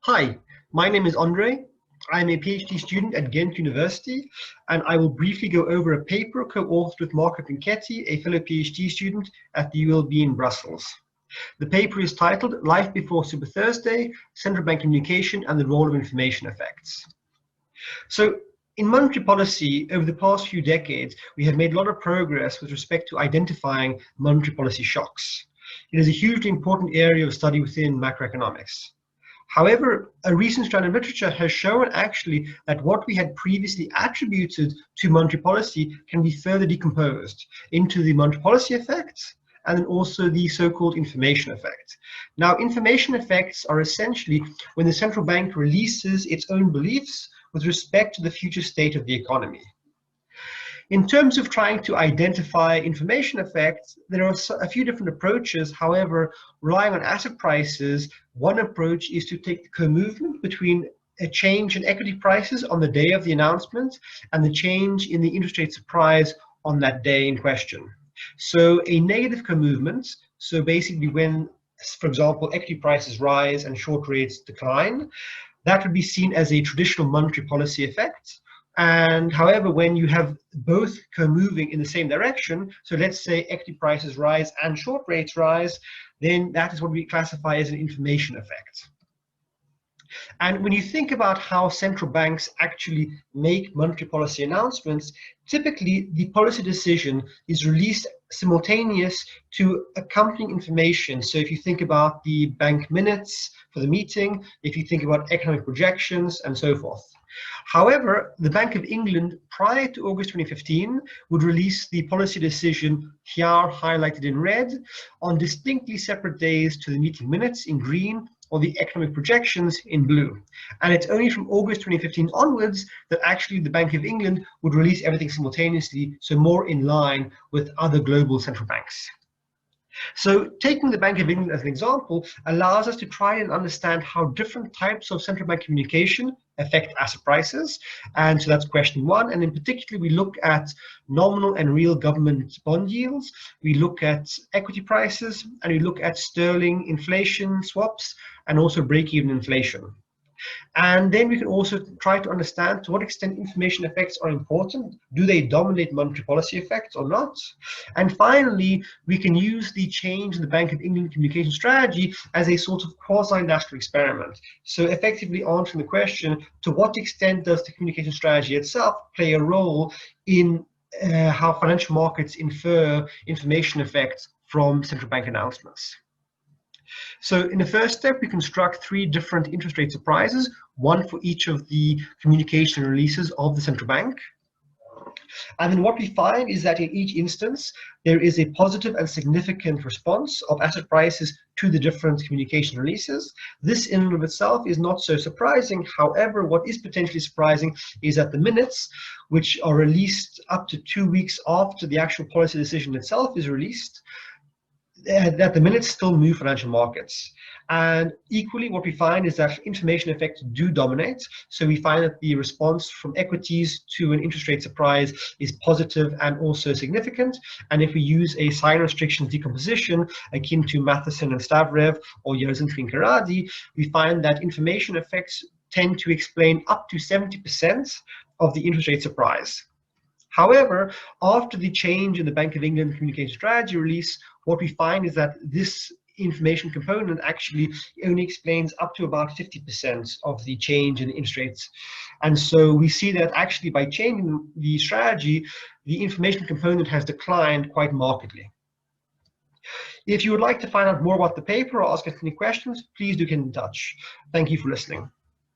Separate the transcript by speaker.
Speaker 1: Hi, my name is Andrzej. I'm a PhD student at Ghent University, and I will briefly go over a paper co-authored with Marco Pinchetti, a fellow PhD student at the ULB in Brussels. The paper is titled Life Before Super Thursday, Central Bank Communication and the Role of Information Effects. So, in monetary policy, over the past few decades, we have made a lot of progress with respect to identifying monetary policy shocks. It is a hugely important area of study within macroeconomics. However, a recent strand of literature has shown actually that what we had previously attributed to monetary policy can be further decomposed into the monetary policy effects and then also the so-called information effect. Now, information effects are essentially when the central bank releases its own beliefs with respect to the future state of the economy. In terms of trying to identify information effects, there are a few different approaches. However, relying on asset prices, one approach is to take the co-movement between a change in equity prices on the day of the announcement and the change in the interest rate surprise on that day in question. So a negative co-movement, so basically when, for example, equity prices rise and short rates decline, that would be seen as a traditional monetary policy effect. And however, when you have both co-moving in the same direction, so let's say equity prices rise and short rates rise, then that is what we classify as an information effect. And when you think about how central banks actually make monetary policy announcements, typically the policy decision is released simultaneous to accompanying information. So if you think about the bank minutes for the meeting, if you think about economic projections and so forth. However, the Bank of England, prior to August 2015, would release the policy decision here highlighted in red on distinctly separate days to the meeting minutes in green or the economic projections in blue. And it's only from August 2015 onwards that actually the Bank of England would release everything simultaneously, so more in line with other global central banks. So taking the Bank of England as an example allows us to try and understand how different types of central bank communication affect asset prices. And so that's question one. And in particular, we look at nominal and real government bond yields. We look at equity prices, and we look at sterling inflation swaps and also break-even inflation. And then we can also try to understand to what extent information effects are important. Do they dominate monetary policy effects or not? And finally, we can use the change in the Bank of England communication strategy as a sort of quasi-industrial experiment. So effectively answering the question, to what extent does the communication strategy itself play a role in how financial markets infer information effects from central bank announcements? So in the first step, we construct three different interest rate surprises, one for each of the communication releases of the central bank. And then what we find is that in each instance, there is a positive and significant response of asset prices to the different communication releases. This in and of itself is not so surprising. However, what is potentially surprising is that the minutes, which are released up to 2 weeks after the actual policy decision itself is released, that the minutes still move financial markets. And equally, what we find is that information effects do dominate. So we find that the response from equities to an interest rate surprise is positive and also significant. And if we use a sign restriction decomposition akin to Matheson and Stavrev or Yarosinski and Karadi, we find that information effects tend to explain up to 70% of the interest rate surprise. However, after the change in the Bank of England communication strategy release, what we find is that this information component actually only explains up to about 50% of the change in interest rates. And so we see that actually by changing the strategy, the information component has declined quite markedly. If you would like to find out more about the paper or ask us any questions, please do get in touch. Thank you for listening.